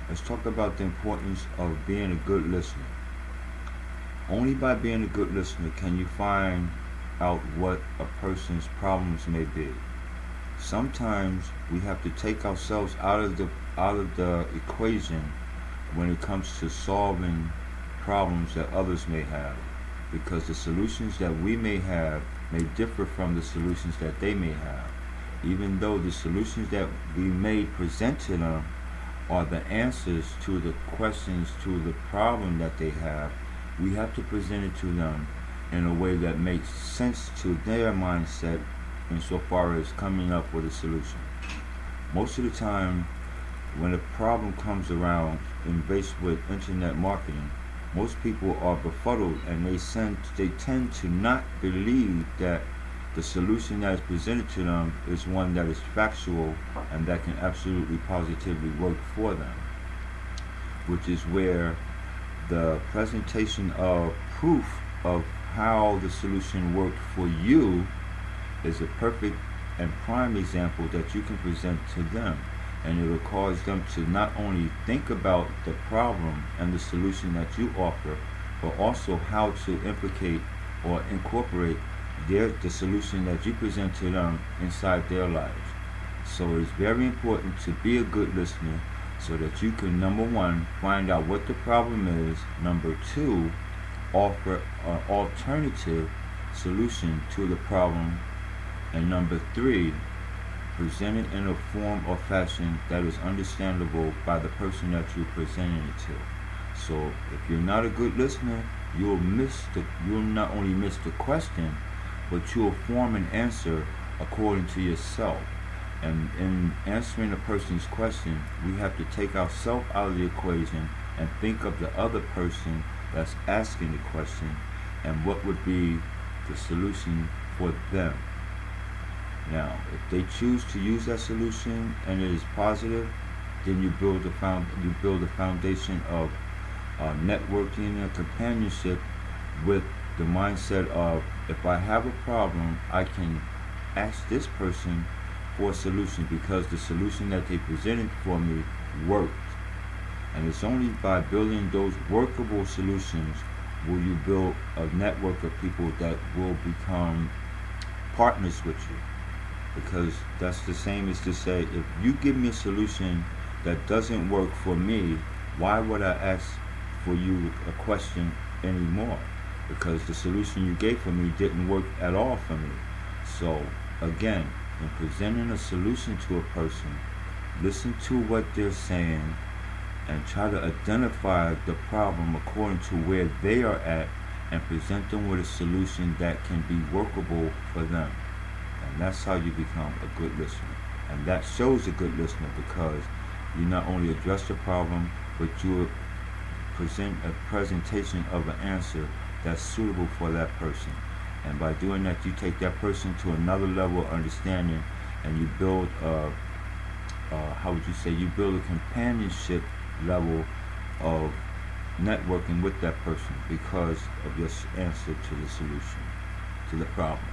Let's talk about the importance of being a good listener. Only by being a good listener can you find out what a person's problems may be. Sometimes we have to take ourselves out of the equation when it comes to solving problems that others may have, because the solutions that we may have may differ from the solutions that they may have. Even though the solutions that we may present to them are the answers to the questions to the problem that they have, we have to present it to them in a way that makes sense to their mindset insofar as coming up with a solution. Most of the time, when a problem comes around in base with internet marketing, most people are befuddled and they tend to not believe that the solution that is presented to them is one that is factual and that can absolutely positively work for them, which is where the presentation of proof of how the solution worked for you is a perfect and prime example that you can present to them. And it will cause them to not only think about the problem and the solution that you offer, but also how to implicate or incorporate the solution that you present to them inside their lives. So it is very important to be a good listener so that you can, number one, find out what the problem is, number two, offer an alternative solution to the problem, and number three, present it in a form or fashion that is understandable by the person that you're presenting it to. So if you're not a good listener, you'll not only miss the question, but you'll form an answer according to yourself. And in answering a person's question, we have to take ourselves out of the equation and think of the other person that's asking the question and what would be the solution for them. Now, if they choose to use that solution and it is positive, then you build a foundation of networking and companionship with the mindset of, if I have a problem, I can ask this person for a solution because the solution that they presented for me worked. And it's only by building those workable solutions will you build a network of people that will become partners with you. Because that's the same as to say, if you give me a solution that doesn't work for me, why would I ask for you a question anymore? Because the solution you gave for me didn't work at all for me. So again, in presenting a solution to a person, listen to what they're saying and try to identify the problem according to where they are at and present them with a solution that can be workable for them. And that's how you become a good listener. And that shows a good listener because you not only address the problem, but you present a presentation of an answer that's suitable for that person. And by doing that, you take that person to another level of understanding, and you build how would you say, you build a companionship level of networking with that person because of your answer to the solution, to the problem.